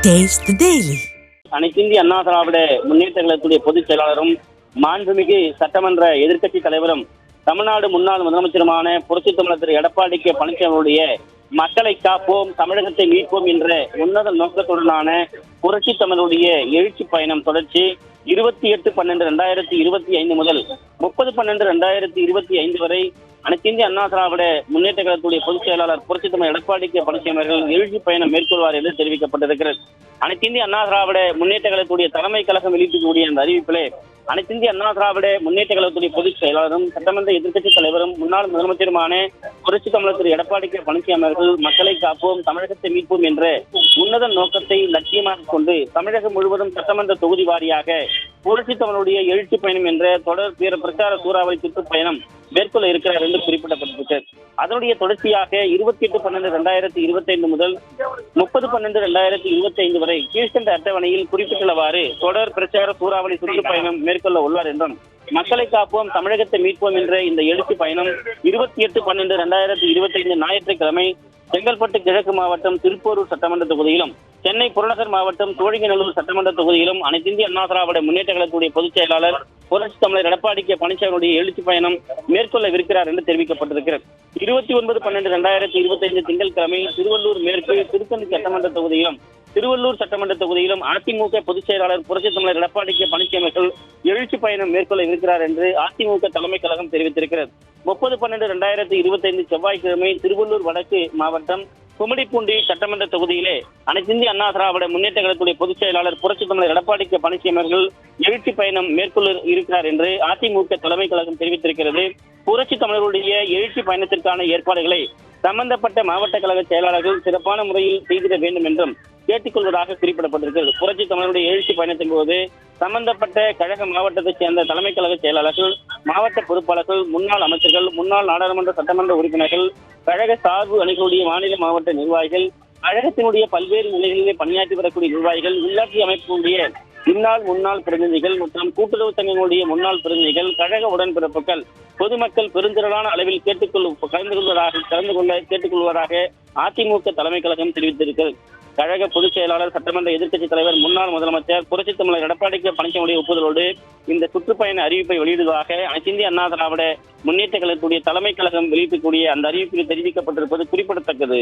Taste the Daily. அனைத்திந்திய அண்ணா திராவிட முன்னேற்ற கழகத்துடைய பொதுச் செயலாளரும் மாண்புமிகு சட்டமன்ற எதிர்க்கட்சி தலைவரும் தமிழ்நாடு முன்னாள் முதலமைச்சருமான புரட்சித் தமிழர் திரு எடப்பாடி கே பழனிசாமியுடைய மக்களை காப்போம் தமிழகத்தை மீட்போம் என்ற உன்னத நோக்கத்துடனான புரட்சித் தமிழருடைய எழுச்சி பயணம் தொடர்ச்சி 28/12/2025 முதல் 30/12/2025 வரை அனைத்திந்திய அண்ணா திராவிட முன்னேற்ற கழகத்துடைய பொதுச் செயலாளர் புரட்சித் தமிழர் எடப்பாடி கே பழனிசாமி அவர்கள் எழுச்சி பயணம் மேற்கொள்வார் என்று தெரிவிக்கப்பட்டிருக்கிறது. அனைத்திந்திய அண்ணா திராவிட முன்னேற்ற கழகத்துடைய தலைமை கழகம் வெளியிட்டிருக்கக்கூடிய அந்த அறிவிப்பிலே அனைத்திந்திய அண்ணா திராவிட முன்னேற்ற கழகத்துடைய பொதுச் செயலாளரும் சட்டமன்ற எதிர்க்கட்சி தலைவரும் முன்னாள் முதலமைச்சருமான புரட்சித் தமிழர் திரு எடப்பாடி கே பழனிசாமி அவர்கள் மக்களை காப்போம் தமிழகத்தை மீட்போம் என்ற உன்னத நோக்கத்தை லட்சியமாக கொண்டு தமிழகம் முழுவதும் சட்டமன்ற தொகுதி வாரியாக புரட்சித் தமிழருடைய எழுச்சி பயணம் என்ற தொடர் பிரச்சார சூறாவளி சுற்றுப்பயணம் மேற்கொள்ள இருக்கிறார் என்று குறிப்பிடப்பட்டிருக்கிறது. அதனுடைய தொடர்ச்சியாக 28/12/2025 முதல் 30/12/2025 வரை கீழ்கண்ட அட்டவணையில் குறிப்பிட்டுள்ளவாறு தொடர் பிரச்சார சூறாவளி சுற்றுப்பயணம் மேற்கொள்ள உள்ளார் என்றும் மக்களை காப்போம் தமிழகத்தை மீட்போம் என்ற இந்த எழுச்சி பயணம் 28/12/2025 ஞாயிற்றுக்கிழமை செங்கல்பட்டு கிழக்கு மாவட்டம் திருப்போரூர் சட்டமன்ற தொகுதியிலும் சென்னை புறநகர் மாவட்டம் சோழிங்கநல்லூர் சட்டமன்ற தொகுதியிலும் அனைத்திந்திய அண்ணா திராவிட முன்னேற்ற கழகத்துடைய பொதுச் செயலாளர் புரட்சித் தமிழர் எடப்பாடி கே பழனிசாமியுடைய எழுச்சி பயணம் மேற்கொள்ளவிருக்கிறார் என்று தெரிவிக்கப்பட்டிருக்கிறது. 29/12/2025 திங்கட்கிழமை திருவள்ளூர் மேற்கு திருத்தணி சட்டமன்ற தொகுதியிலும் திருவள்ளூர் சட்டமன்ற தொகுதியிலும் அதிமுக பொதுச் செயலாளர் புரட்சித் தமிழர் எடப்பாடி கே பழனிசாமி அவர்கள் எழுச்சி பயணம் மேற்கொள்ள இருக்கிறார் என்று அதிமுக தலைமை கழகம் தெரிவித்திருக்கிறது. 30/12/2025 செவ்வாய்க்கிழமை திருவள்ளூர் வடக்கு மாவட்டம் கும்மிடிப்பூண்டி சட்டமன்ற தொகுதியிலே அனைத்திந்திய அண்ணா திராவிட முன்னேற்ற கழகத்துடைய பொதுச் செயலாளர் புரட்சித் தமிழர் எடப்பாடி கே பழனிசாமி அவர்கள் எழுச்சி பயணம் மேற்கொள்ள இருக்கிறார் என்று அதிமுக தலைமை கழகம் தெரிவித்திருக்கிறது. புரட்சித் தமிழருடைய எழுச்சி பயணத்திற்கான ஏற்பாடுகளை சம்பந்தப்பட்ட மாவட்ட கழக செயலாளர்கள் சிறப்பான முறையில் செய்திட வேண்டும் என்றும் கேட்டுக்கொள்வதாக குறிப்பிடப்பட்டிருக்கிறது. புரட்சித் தமிழருடைய எழுச்சி பயணத்தின் போது சம்பந்தப்பட்ட கழக மாவட்டத்தைச் சேர்ந்த தலைமை கழக செயலாளர்கள், மாவட்ட பொறுப்பாளர்கள், முன்னாள் அமைச்சர்கள், முன்னாள் நாடாளுமன்ற சட்டமன்ற உறுப்பினர்கள், கழக சார்பு அணிகளுடைய மாநில மாவட்ட நிர்வாகிகள், கழகத்தினுடைய பல்வேறு நிலைகளிலே பணியாற்றி வரக்கூடிய நிர்வாகிகள், உள்ளாட்சி அமைப்புடைய முன்னாள் பிரதிநிதிகள் மற்றும் கூட்டுறவு சங்கங்களுடைய முன்னாள் பிரதிநிதிகள், கழக உடன்பிறப்புகள், பொதுமக்கள் பெருந்திரளான அளவில் கலந்து கொள்ள கேட்டுக்கொள்வதாக அதிமுக தலைமை கழகம் தெரிவித்திருக்கிறது. கழக பொதுச் செயலாளர் சட்டமன்ற எதிர்க்கட்சி தலைவர் முன்னாள் முதலமைச்சர் புரட்சித் தமிழர் எடப்பாடி கே பழனிசாமியுடைய ஒப்புதலோடு இந்த சுற்றுப்பயண அறிவிப்பை வெளியிடுவதாக அனைத்திந்திய அண்ணா திராவிட முன்னேற்ற கழகத்துடைய தலைமை கழகம் வெளியிடக்கூடிய அந்த அறிவிப்பில் தெரிவிக்கப்பட்டிருப்பது குறிப்பிடத்தக்கது.